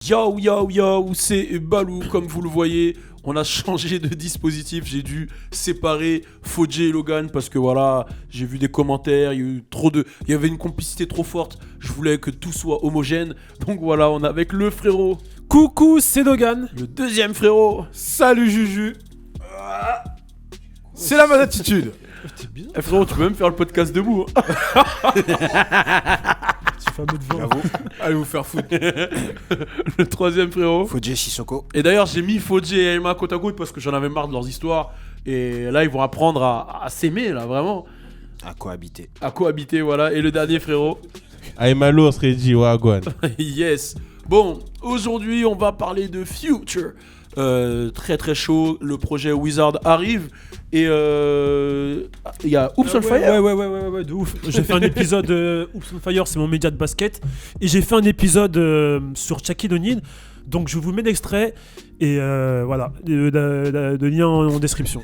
Yo yo yo, c'est Balou, comme vous le voyez, on a changé de dispositif, j'ai dû séparer Fodje et Logan parce que voilà, j'ai vu des commentaires, il y avait une complicité trop forte, je voulais que tout soit homogène, donc voilà, on est avec le frérot. Coucou, c'est Logan. Le deuxième frérot. Salut Juju. C'est la bonne attitude. Eh frérot, tu peux même faire le podcast debout. C'est fameux de vent. Allez vous faire foutre. Le troisième frérot. Fodje Sissoko. Et d'ailleurs, j'ai mis Fodje et Elma côte à côte parce que j'en avais marre de leurs histoires. Et là, ils vont apprendre à s'aimer, là, vraiment. À cohabiter. À cohabiter, voilà. Et le dernier frérot. I'm Malo Sreji Wagwan. Yes. Bon, aujourd'hui, on va parler de Future. Très très chaud. Le projet Wizard arrive. Et il y a Oops on Fire. Ouais, de ouf. J'ai fait un épisode Oops on Fire, c'est mon média de basket. Et j'ai fait un épisode sur Shaquille O'Neal. Donc je vous mets l'extrait. Et voilà, de lien en description.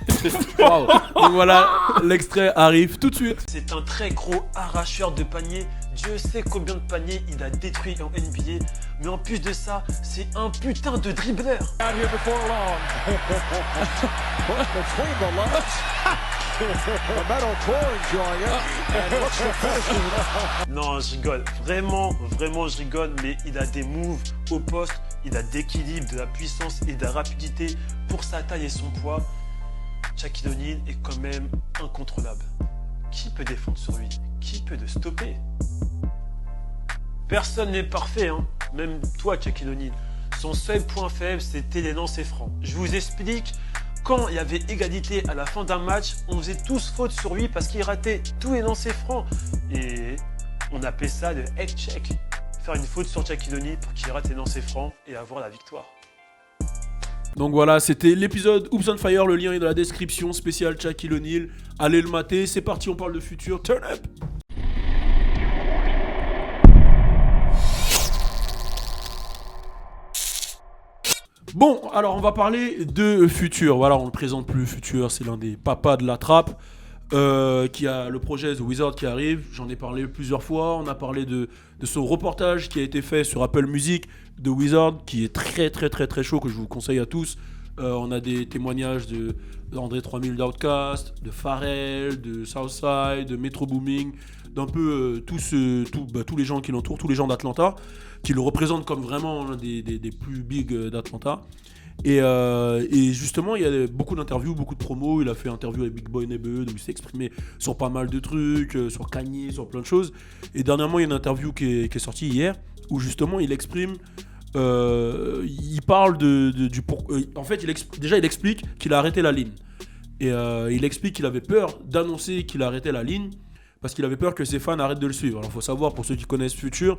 Wow. Donc voilà, l'extrait arrive tout de suite. C'est un très gros arracheur de panier. Dieu sait combien de paniers il a détruit en NBA. Mais en plus de ça, c'est un putain de dribbleur. Non, je rigole. Vraiment, je rigole. Mais il a des moves au poste. Il a d'équilibre, de la puissance et de la rapidité pour sa taille et son poids. Shaquille O'Neal est quand même incontrôlable. Qui peut défendre sur lui? Qui peut le stopper? Personne n'est parfait, hein. Même toi, Shaquille O'Neal. Son seul point faible, c'était les lancers francs. Je vous explique, quand il y avait égalité à la fin d'un match, on faisait tous faute sur lui parce qu'il ratait tous les lancers francs. Et on appelait ça le head check. Faire une faute sur Shaquille O'Neal pour qu'il rate les lancers francs et avoir la victoire. Donc voilà, c'était l'épisode Oops on Fire, le lien est dans la description, spécial Shaquille O'Neal. Allez le mater, c'est parti, on parle de futur, turn up. Bon, alors on va parler de Future, voilà, on le présente plus, Future, c'est l'un des papas de la trappe, qui a le projet The Wizard qui arrive, j'en ai parlé plusieurs fois, on a parlé de son reportage qui a été fait sur Apple Music, de Wizard, qui est très très très très chaud, que je vous conseille à tous. On a des témoignages d'André 3000 d'Outkast, de Pharrell, de Southside, de Metro Booming, d'un peu tous les gens qui l'entourent, tous les gens d'Atlanta, qui le représentent comme vraiment l'un des plus big d'Atlanta. Et justement, il y a beaucoup d'interviews, beaucoup de promos. Il a fait interview avec Big Boy Neighborhood où il s'est exprimé sur pas mal de trucs, sur Kanye, sur plein de choses. Et dernièrement, il y a une interview qui est sortie hier où justement il exprime. Il parle en fait, il explique qu'il a arrêté la ligne. Et il explique qu'il avait peur d'annoncer qu'il arrêtait la ligne parce qu'il avait peur que ses fans arrêtent de le suivre. Alors, il faut savoir, pour ceux qui connaissent Future,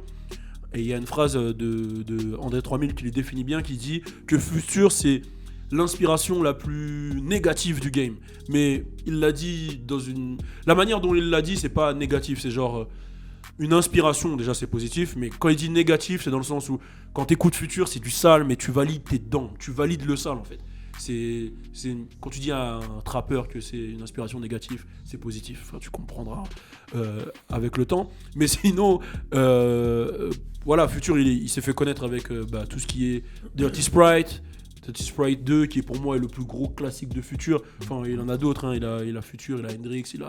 et il y a une phrase de André 3000 qui les définit bien, qui dit que Future, c'est l'inspiration la plus négative du game. Mais il l'a dit la manière dont il l'a dit, c'est pas négatif, c'est genre... une inspiration, déjà c'est positif, mais quand il dit négatif, c'est dans le sens où quand t'écoutes Future, c'est du sale, mais tu valides tes dents, tu valides le sale en fait. Quand tu dis à un trappeur que c'est une inspiration négative, c'est positif, enfin, tu comprendras avec le temps. Mais sinon, voilà, Future, il s'est fait connaître avec tout ce qui est Dirty Sprite 2, qui est pour moi est le plus gros classique de Future. Enfin, il en a d'autres, hein. il a Future, il a Hendrix, il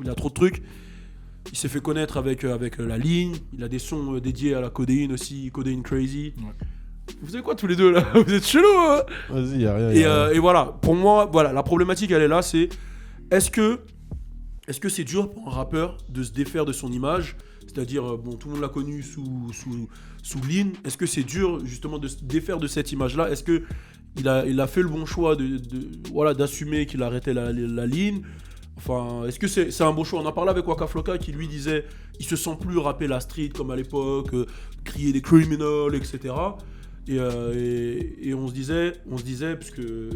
a trop de trucs. Il s'est fait connaître avec la ligne. Il a des sons dédiés à la codéine aussi, Codeine Crazy. Ouais. Vous savez quoi tous les deux là? Vous êtes chelous, hein? Vas-y, y'a rien. Et voilà, pour moi, voilà, la problématique elle est là, c'est est-ce que c'est dur pour un rappeur de se défaire de son image? C'est-à-dire, tout le monde l'a connu sous Lean. Est-ce que c'est dur justement de se défaire de cette image-là? Est-ce que il a fait le bon choix d'assumer qu'il arrêtait la ligne? Enfin, est-ce que c'est un bon choix? On a parlé avec Waka Flocka qui lui disait il se sent plus rapper la street comme à l'époque, crier des criminals, etc. Et on se disait, parce que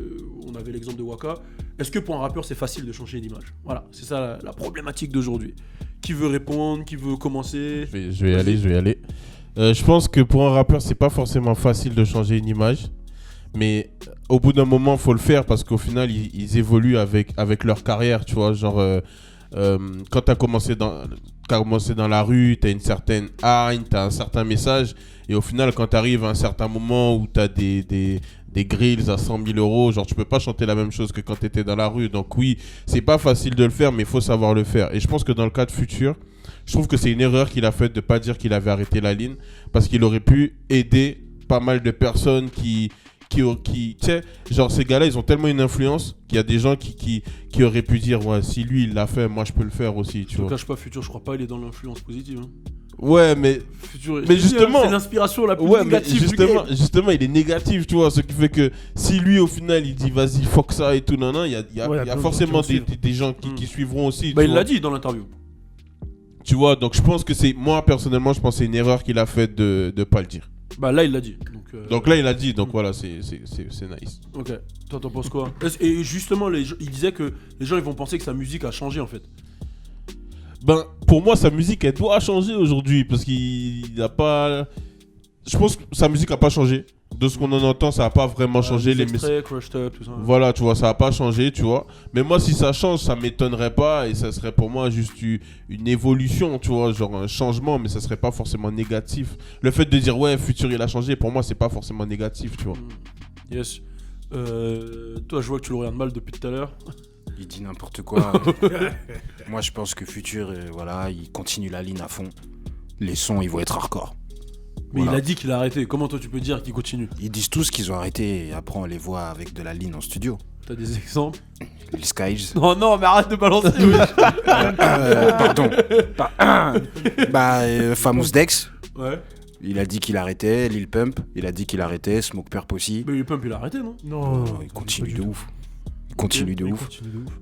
on avait l'exemple de Waka, est-ce que pour un rappeur c'est facile de changer d'image? Voilà, c'est ça la problématique d'aujourd'hui. Qui veut répondre? Qui veut commencer? Je vais y aller. Je pense que pour un rappeur c'est pas forcément facile de changer une image. Mais au bout d'un moment, il faut le faire parce qu'au final, ils évoluent avec leur carrière, tu vois. Genre, quand t'as commencé dans la rue, t'as une certaine haine, t'as un certain message, et au final, quand t'arrives à un certain moment où t'as des grills à 100 000 euros, genre tu peux pas chanter la même chose que quand t'étais dans la rue. Donc oui, c'est pas facile de le faire, mais il faut savoir le faire. Et je pense que dans le cas de Futur, je trouve que c'est une erreur qu'il a faite de pas dire qu'il avait arrêté la ligne, parce qu'il aurait pu aider pas mal de personnes qui tu sais, genre ces gars-là, ils ont tellement une influence qu'il y a des gens qui auraient pu dire, ouais, si lui il l'a fait, moi je peux le faire aussi, tu Je te vois. cache pas, Futur, je crois pas il est dans l'influence positive. Hein. Ouais, mais Futur, Mais justement- c'est l'inspiration la plus ouais, mais négative du game. justement, il est négatif, tu vois, ce qui fait que si lui au final il dit vas-y fuck ça et tout, non, il y a Ouais, il y a plein de forcément gens qui vont des gens qui suivront aussi. Bah tu il vois. l'a dit dans l'interview. Tu vois, donc je pense que moi personnellement, je pense que c'est une erreur qu'il a faite de pas le dire. Bah là il l'a dit. Donc là il a dit, donc voilà, c'est nice. Ok. Toi t'en penses quoi? Et justement il disait que les gens ils vont penser que sa musique a changé en fait. Ben, pour moi, sa musique, elle doit changer aujourd'hui parce qu'il n'a pas. Je pense que sa musique n'a pas changé. De ce qu'on en entend, ça n'a pas vraiment changé. Les Les extraits, Crushed Up, tout ça. Voilà, tu vois, ça n'a pas changé, tu vois. Mais moi, si ça change, ça m'étonnerait pas et ça serait pour moi juste une évolution, tu vois, genre un changement, mais ça serait pas forcément négatif. Le fait de dire, ouais, Futur, il a changé, pour moi, c'est pas forcément négatif, tu vois. Yes. Toi, je vois que tu le regardes mal depuis tout à l'heure. Il dit n'importe quoi. Moi, je pense que Futur, voilà, il continue la ligne à fond. Les sons, ils vont être hardcore. Mais Voilà. il a dit qu'il a arrêté. Comment toi tu peux dire qu'il continue? Ils disent tous qu'ils ont arrêté et après, on les voit avec de la ligne en studio. T'as des exemples? Les Skies. Non, mais arrête de balancer. Oui. Pardon. Famous Dex. Ouais. Il a dit qu'il arrêtait. Lil Pump, il a dit qu'il arrêtait. Smoke Purp aussi. Mais le Pump il a arrêté, non? Non, Il continue de ouf. Il continue de ouf. De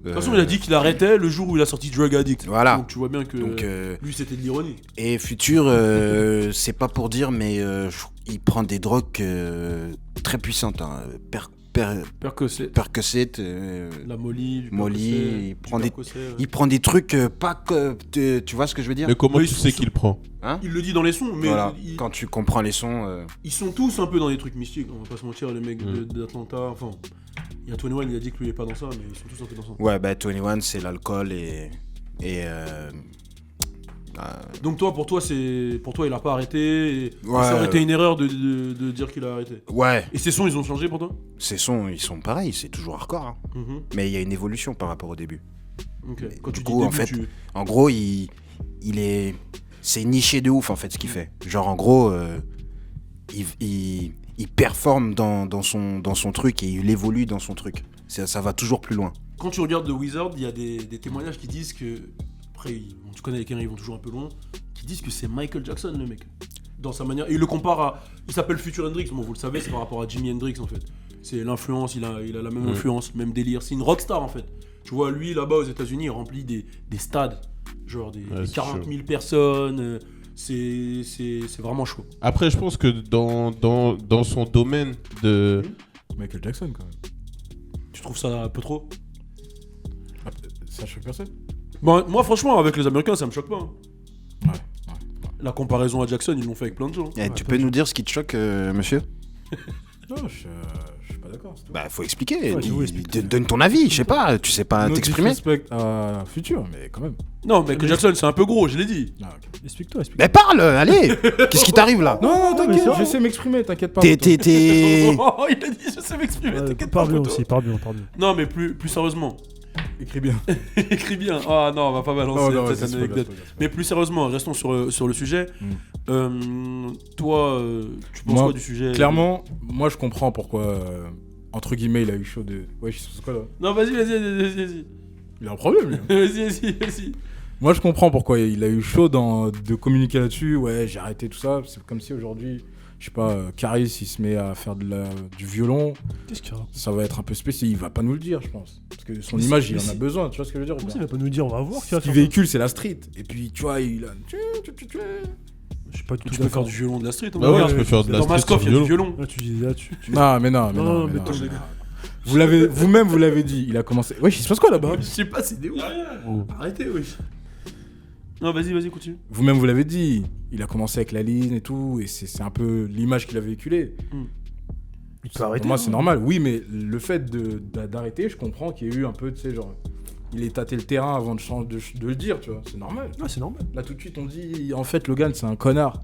toute façon, il a dit qu'il arrêtait le jour où il a sorti Drug Addict. Voilà. Donc tu vois bien que Donc, lui c'était de l'ironie. et Futur, c'est pas pour dire, mais il prend des drogues très puissantes. Hein. Percocet, La Molly, du Molly, Percocet, il prend du des- Percocet, ouais. il prend des trucs pas que. Tu vois ce que je veux dire? Mais comment Mais tu ils sais sont- qu'il prend? Hein? Il le dit dans les sons, mais Voilà. ils, Quand tu comprends les sons. ils sont tous un peu dans des trucs mystiques, on va pas se mentir, les mecs Mm. d'Atlanta. Enfin, il y a 21, il a dit que lui il est pas dans ça, mais ils sont tous un peu dans ça. Ouais, bah 21, c'est l'alcool et Donc toi, pour toi, il a pas arrêté. Et Ouais. ça aurait été une erreur de dire qu'il a arrêté. ouais, Et ces sons, ils ont changé pour toi? ces sons, ils sont pareils, c'est toujours hardcore. Hein. Mhm. Mais il y a une évolution par rapport au début. Ok. Quand du tu coup, dis en début, fait, En gros, il est. C'est niché de ouf en fait ce qu'il fait. Genre en gros, il performe dans son truc et il évolue dans son truc. Ça va toujours plus loin. quand tu regardes The Wizard, il y a des témoignages qui disent que. Après, tu connais les Canadiens, ils vont toujours un peu loin. Qui disent que c'est Michael Jackson le mec. Dans sa manière. Et il le compare à. Il s'appelle Future Hendrix, bon, vous le savez, c'est par rapport à Jimi Hendrix en fait. C'est l'influence, il a la même influence, même délire. C'est une rockstar en fait. Tu vois, lui là-bas aux États-Unis, il remplit des stades. Genre des Ouais, c'est 40 chaud. 000 personnes. C'est vraiment chaud. Après, je pense que dans son domaine de. Michael Jackson, quand même. Tu trouves ça un peu trop? Ça choque personne. Bon, moi, franchement, avec les Américains, ça me choque pas. Hein. Ouais. La comparaison à Jackson, ils l'ont fait avec plein de gens. Eh, tu peux nous dire ce qui te choque, monsieur? Non, je suis pas d'accord. c'est tout. Bah, faut expliquer. Ouais, j'avoue, explique. Donne ton avis, je sais pas. Tu sais pas No t'exprimer? disrespect à Futur, mais quand même. Non, mais que Jackson, c'est un peu gros, je l'ai dit. Ah, ok. Explique-toi. Mais parle, allez. Qu'est-ce qui t'arrive là? Non, mais t'inquiète, c'est vrai. je sais m'exprimer, t'inquiète pas. T'es. Oh, il a dit, je sais m'exprimer, t'inquiète pas. Parle bien poteau. aussi, parle bien. Non, mais plus sérieusement. Écris bien. Écris bien. Ah non, on va pas balancer Non, cette c'est pas anecdote. grave. Mais plus sérieusement, restons sur le sujet. Toi, tu penses Moi, quoi du sujet? Clairement, moi je comprends pourquoi, entre guillemets, il a eu chaud de. Ouais, je sais quoi là. Non, vas-y. Il a un problème, lui. Vas-y. Moi je comprends pourquoi il a eu chaud de communiquer là-dessus. Ouais, j'ai arrêté tout ça. C'est comme si aujourd'hui, je sais pas, Caris il se met à faire du violon. Qu'est-ce qu'il y a? Ça va être un peu spécial. Il va pas nous le dire, je pense. Parce que son Mais image, c'est- il mais en a c'est- besoin. Tu vois ce que je veux dire ou Comment pas? ça, il va pas nous dire? On va voir. Ce qu'il véhicule, c'est la street. Et puis, tu vois, il a. Je sais pas du tout. Tu peux faire du violon de la street. Bah ouais, je peux faire de la Dans street Mascoff, sur il y a du violon. violon. Là, tu dis là, Non, mais non. Non, mais non. toi, Vous-même, vous l'avez dit. Il a commencé. Ouais, il se passe quoi là-bas? Je sais pas, c'est des ouf. Arrêtez, wesh. Non, vas-y, continue. Vous-même, vous l'avez dit. Il a commencé avec la ligne et tout. Et c'est un peu l'image qu'il a véhiculée. Il peut arrêter. Pour moi, hein. c'est normal. Oui, mais le fait d'arrêter, je comprends qu'il y ait eu un peu, tu sais, genre. il ait tâté le terrain avant de le dire, tu vois. C'est normal. Ouais, c'est normal. Là, tout de suite, on dit, en fait, Logan, c'est un connard.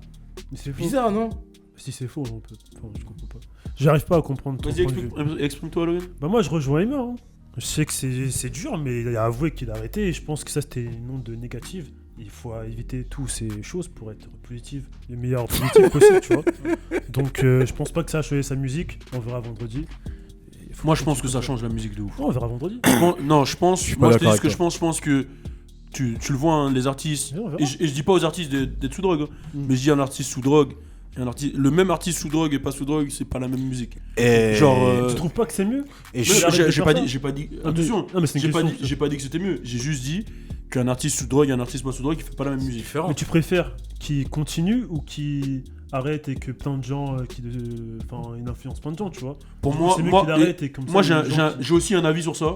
Mais c'est faux. Bizarre, non? Si c'est faux, on peut. Enfin, je comprends pas. J'arrive pas à comprendre ton Vas-y, point de vue. exprime-toi, Logan. Bah moi je rejoins Emma. Hein. Je sais que c'est dur, mais il a avoué qu'il a arrêté et je pense que ça c'était une onde négative. Il faut éviter toutes ces choses pour être positif, les meilleurs positifs possible, tu vois. Donc je pense pas que ça a changé sa musique. On verra vendredi. Moi, je pense que ça change la musique de ouf. Non, on verra vendredi. Non, je pense. suis pas Moi, je te d'accord dis ce que avec je pense que tu le vois, hein, les artistes. Ouais, on verra. Et je dis pas aux artistes d'être sous drogue, hein, mais je dis un artiste sous drogue. Le même artiste sous drogue et pas sous drogue, c'est pas la même musique. Et... Genre, Tu trouves pas que c'est mieux? et Mais je- arrête de j'ai faire pas ça. dit, j'ai pas dit. Ah, mais- Attention, non, mais c'est une question, j'ai pas dit que c'était mieux. J'ai juste dit qu'un artiste sous drogue et un artiste pas sous drogue, il fait pas la même musique. Différent. Mais tu préfères qu'il continue ou qu'il arrête et que plein de gens il influence plein de gens, tu vois? Pour Donc, moi, c'est mieux moi, qu'il arrête et comme moi ça, j'ai les gens qui- j'ai aussi un avis sur ça.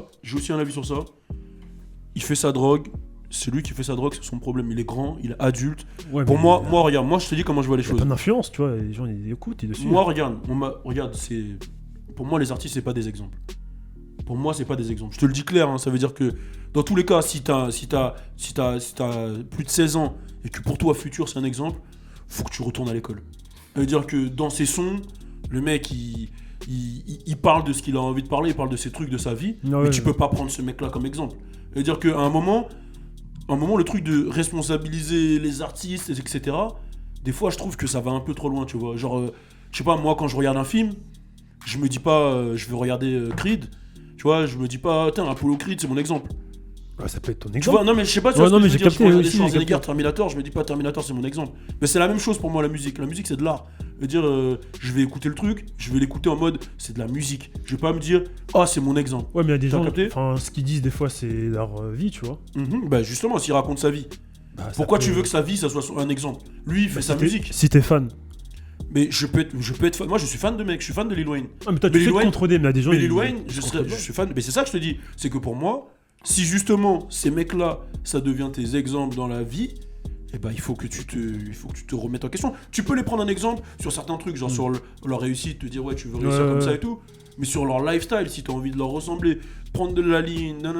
Il fait sa drogue. C'est lui qui fait sa drogue, c'est son problème. Il est grand, il est adulte. Ouais, Pour mais moi, regarde, moi je te dis comment je vois les il y a choses. plein d'influence, tu vois, les gens ils écoutent, ils le suivent. Moi, regarde, c'est. Pour moi, les artistes, c'est pas des exemples. Pour moi, c'est pas des exemples. Je te le dis clair, hein, ça veut dire que dans tous les cas, si t'as plus de 16 ans et que pour toi, Futur, c'est un exemple, faut que tu retournes à l'école. Ça veut dire que dans ses sons, le mec, il parle de ce qu'il a envie de parler, il parle de ses trucs, de sa vie, Ouais, mais ouais. tu peux pas prendre ce mec-là comme exemple. Ça veut dire qu'à un moment, le truc de responsabiliser les artistes, etc., des fois, je trouve que ça va un peu trop loin, tu vois. Genre, je sais pas, moi, quand je regarde un film, je me dis pas, je veux regarder Creed, tu vois, je me dis pas, tiens, Apollo Creed, c'est mon exemple. Ouais, ça peut être ton Tu exemple. vois, non, mais je sais pas, tu Ouais, vois non, ce que mais je veux j'ai dire, capté je regarde aussi, Schwarzenegger, j'ai capté. Terminator, je me dis pas Terminator, c'est mon exemple. Mais c'est la même chose pour moi, la musique. La musique, c'est de l'art. Je veux dire, je vais écouter le truc, je vais l'écouter en mode, c'est de la musique. Je vais pas me dire, ah, c'est mon exemple. Ouais, mais il y a des T'as gens, capté enfin, ce qu'ils disent des fois, c'est leur vie, tu vois. Bah, justement, s'il raconte sa vie. Bah, ça Pourquoi peut- tu veux que sa vie, ça soit un exemple? Lui, il fait Bah, sa si t'es- musique. Si t'es fan. Mais je peux être fan. Moi, je suis fan de mec, je suis fan de Lil Wayne. Ah, mais toi, Mais tu Lil fais Wayne- contrôler, mais il y a des gens. Mais ils- Lil Wayne, ils je contrôlent pas. suis fan. Mais c'est ça que je te dis. C'est que pour moi, si justement ces mecs-là, ça devient tes exemples dans la vie, eh ben, il faut que tu te remettes en question. Tu peux les prendre un exemple sur certains trucs, genre sur leur réussite, te dire ouais, tu veux réussir Ouais, comme ça ouais. et tout. Mais sur leur lifestyle, si tu as envie de leur ressembler, prendre de la ligne, non,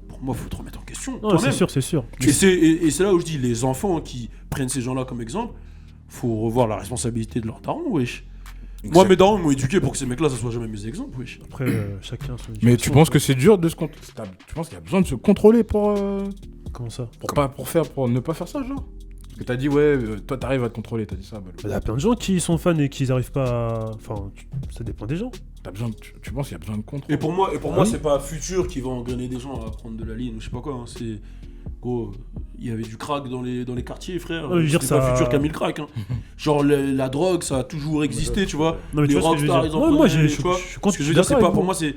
pour moi, faut te remettre en question. Non, toi-même. c'est sûr. Et c'est là où je dis, les enfants qui prennent ces gens-là comme exemple, faut revoir la responsabilité de leurs darons, wesh. Moi, mes darons m'ont éduqué pour que ces mecs-là, ça soit jamais mes exemples, wesh. Après, chacun son Mais tu éducation, penses quoi. que c'est dur de se contrôler? Tu penses qu'il y a besoin de se contrôler pour Comment ça? pour ne pas faire ça, genre? Parce que t'as dit, ouais, toi t'arrives à te contrôler, t'as dit ça. Bah, Il y a plein de gens qui sont fans et qui n'arrivent pas à... Enfin, ça dépend des gens. tu penses qu'il y a besoin de contrôle? Et pour moi, oui. c'est pas Futur qui va engrainer des gens à prendre de la ligne ou je sais pas quoi. Hein. C'est gros, il y avait du crack dans les quartiers, frère. Ouais, je veux dire, C'est pas ça- Futur qui a mis le crack. Hein. Genre la drogue, ça a toujours existé, tu vois. Non, mais tu Les vois ce que je veux rockstars, dire. ils en Ouais, moi, prenaient, je tu vois. suis Ce que je veux dire, c'est d'accord pas avec pour vous. moi, c'est.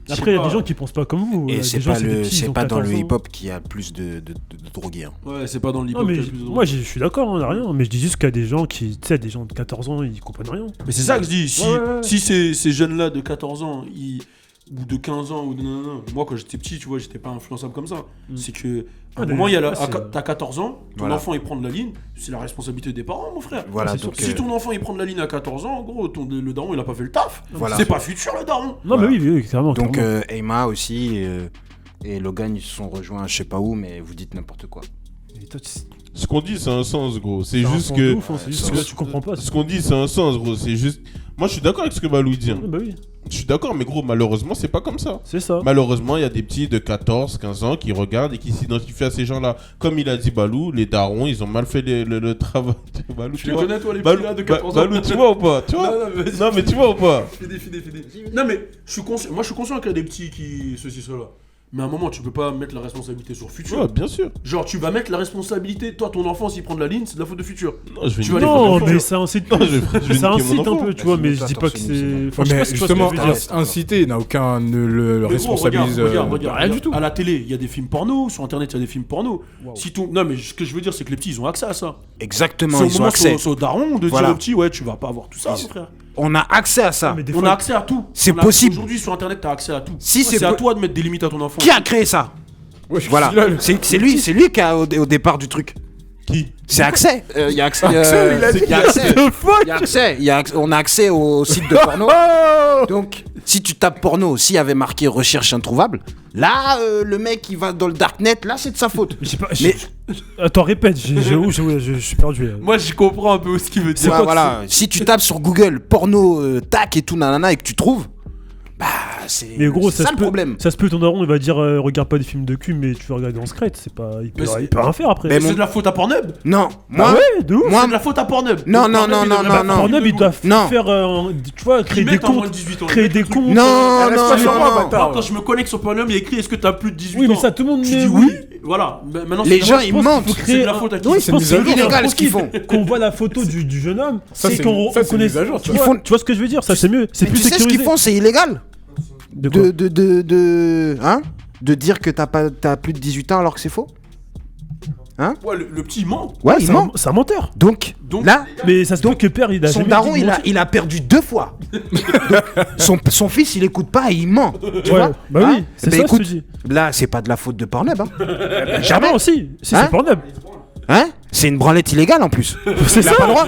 Après, il y a pas. des gens qui pensent pas comme vous. Et c'est des gens, pas, des le, petits, ils c'est ont pas dans 14 le ans. hip-hop qu'il y a le plus de drogués. Hein. Ouais, c'est pas dans le Non, hip-hop. mais qu'il y a le plus de moi, drogue. je suis d'accord, on a rien. Mais je dis juste qu'il y a des gens qui, tu sais, des gens de 14 ans, ils comprennent rien. Mais c'est ça que je dis. Si, Ouais. si ces jeunes-là de 14 ans, ou de 15 ans, ou de non, moi quand j'étais petit, tu vois, j'étais pas influençable comme ça. C'est que, à un moment, il y a t'as 14 ans, ton Voilà. enfant il prend de la ligne, c'est la responsabilité des parents, mon frère. Voilà, c'est donc Si ton enfant il prend de la ligne à 14 ans, en gros, le daron il a pas fait le taf. Voilà. C'est pas Futur le daron. Non, mais oui, clairement. donc clairement. Emma aussi et Logan ils se sont rejoints je sais pas où, mais vous dites n'importe quoi. Et toi, tu- Ce qu'on dit, c'est un sens, gros. C'est c'est un juste sens que. de ouf, hein, c'est juste ce que que- là, tu comprends pas. Ce qu'on dit, c'est un sens, gros. C'est juste. Moi, je suis d'accord avec ce que Balou dit. hein. Bah oui, Je suis d'accord, mais gros, malheureusement, c'est pas comme ça. c'est ça. Malheureusement, il y a des petits de 14, 15 ans qui regardent et qui s'identifient à ces gens-là. Comme il a dit Balou, les darons, ils ont mal fait le travail. Balou, Tu les vois connais toi les Balou, petits là de 14 ans Balou, tu vois ou pas tu vois vas-y. Non, mais tu vois ou pas Fidé. Non mais je suis conscient, moi je suis conscient qu'il y a des petits qui ceci cela. Mais à un moment tu peux pas mettre la responsabilité sur Futur. Ouais, bien sûr. Genre tu vas mettre la responsabilité, toi ton enfant s'il prend de la ligne, c'est de la faute de Futur. Non, je vais Tu vas niquer les mon Non, enfant. mais ça incite. Non, je vais Ça niquer mon incite un enfant. peu, tu vois, mais je Vas-y, dis pas que torse c'est. nu, Enfin, je sais mais pas si tu vois ce que justement, je veux dire. inciter n'a aucun ne le Mais gros, responsabilise regarde, rien du tout. À la télé, il y a des films porno, sur internet, il y a des films porno. Si non mais ce que je veux dire c'est que les petits ils ont accès à ça. Exactement, C'est au ils ont moment accès. c'est au daron de Voilà. dire au petit ouais, tu vas pas avoir tout ça, mon frère. On a accès à ça. Mais des On fois, a accès à tout. C'est On a- possible. Aujourd'hui sur internet, t'as accès à tout. Si, c'est c'est à po- toi de mettre des limites à ton enfant. Qui a créé ça? Ouais, je suis Voilà, là, c'est lui qui a au départ du truc. Qui? C'est accès. Il y a accès. il y a accès. On a accès au site de porno. Donc, si tu tapes porno, s'il y avait marqué recherche introuvable, là, le mec il va dans le darknet, là c'est de sa faute. J'ai pas- Mais- Attends, répète, je suis perdu. Là. Moi, je comprends un peu ce qu'il veut dire. Ouais, voilà. Si tu tapes sur Google porno, tac et tout, nanana, et que tu trouves, bah c'est Mais gros, c'est ça ça se le problème. Ça se peut, ton daron, il va dire regarde pas des films de cul, mais tu vas regarder en secret. C'est pas, il peut rien faire après. Mais C'est de la faute à Pornhub. Non, moi, Ah ouais, de ouf. moi- C'est de la faute à Pornhub. Non, Donc, non, Pornhub, non, il non, devrait non, pas non. Pornhub, ils doivent Non. faire, tu vois, créer Ils des mettent en moins de comptes. 18 ans. Créer Ils des mettent le comptes. truc. Non, Reste non, pas sur non, moi, non. bâtard. Moi, quand je me connecte sur Pornhub, il y a écrit est-ce que t'as plus de 18 ans. Oui, mais ça, tout le monde Tu met dis oui. Voilà. Maintenant, Les c'est gens la- ils pense mentent. qu'il faut c'est créer de la faute à qui Oui, Je c'est pense une que mise à jour. illégal ce qu'ils font. qu'on voit la photo du jeune homme, Ça, c'est c'est qu'on une- ça, c'est une connaît. mise à jour, tu Tu vois. vois, tu vois ce que je veux dire? Ça, c'est mieux. C'est Mais plus tu sais ce sécurisé. qu'ils font, c'est illégal. De quoi De dire que t'as plus de 18 ans alors que c'est faux. Ouais, le petit il ment. Ouais, il C'est ment. c'est un menteur. Donc, Donc, là, Mais ça se peut Donc, que père, il a son jamais daron, dit de il a perdu 2 fois. Donc, son fils, il écoute pas et il ment. Tu Ouais, vois bah Hein oui, c'est Ben ça, écoute, je te dis. là, c'est pas de la faute de Pornhub. Hein. Ah Jamais. non, si, si, Hein c'est Pornhub. Hein C'est une branlette illégale en plus. C'est Il a ça. pas le droit.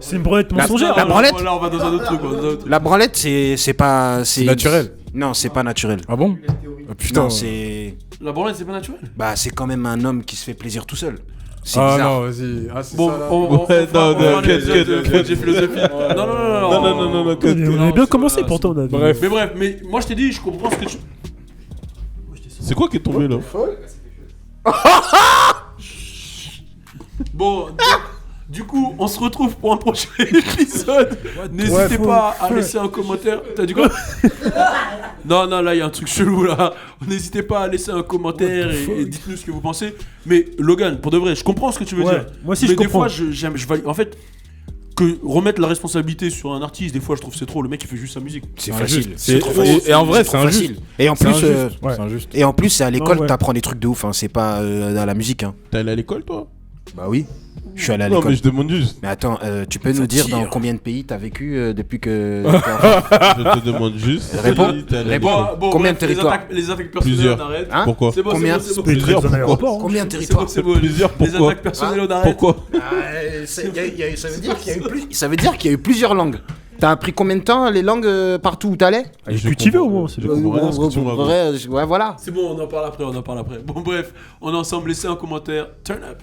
C'est une branlette mensongère. La branlette Là, on va dans un autre truc. La branlette, c'est pas. C'est naturel. Non, c'est pas naturel. Ah bon? Ah putain. Non, c'est. La branlette, c'est pas naturel. Bah, c'est quand même un homme qui se fait plaisir tout seul. C'est Ah bizarre. non, vas-y. Ah, c'est Bon, ça là. Ouais, non, cut, cut. j'ai philosophie. Non, Non, cut. On avait bien commencé pourtant, on avait. Bref. Mais bref, mais moi je t'ai dit, je comprends ce que tu. C'est quoi qui est tombé là? Bon, du coup, on se retrouve pour un prochain épisode. N'hésitez Ouais, pas à laisser un commentaire. T'as dit quoi? Non, là, il y a un truc chelou là. N'hésitez pas à laisser un commentaire et dites-nous ce que vous pensez. Mais Logan, pour de vrai, je comprends ce que tu veux Ouais, dire. moi aussi, mais je comprends. des fois, en fait, que remettre la responsabilité sur un artiste, des fois, je trouve que c'est trop. Le mec, il fait juste sa musique. C'est injuste. facile. C'est- trop et en vrai, trop c'est injuste. facile. Et en C'est plus, injuste. ouais. C'est injuste. et en plus, c'est à l'école Non, ouais. que t'apprends des trucs de ouf. Hein. C'est pas à la musique. Hein. T'es allé à l'école toi? Bah oui. Je suis allé à Non, l'école. mais je demande juste. Mais attends, tu peux nous dire dans combien de pays t'as vécu depuis que. Je te demande juste. Réponds. si t'es allé à Réponds. l'école. Combien bref, de territoires? Les attaques personnelles, Plusieurs. on arrête. Hein Pourquoi? C'est bon, Combien c'est bon. Mais très Plusieurs, dans l'aéroport. Combien de C'est bon, territoires c'est bon. Plusieurs, Les pourquoi? attaques personnelles, on arrête. Pourquoi? Ça veut dire qu'il y a eu ça veut dire qu'il y a eu plusieurs langues. T'as appris combien de temps les langues partout où t'allais? Je Cultivé comprends- au moins, c'est je bien. comprends rien à ce que tu me racontes. Ouais, voilà. C'est bon, on en parle après. Bon, bref, on est ensemble. Laissez un commentaire. Turn up.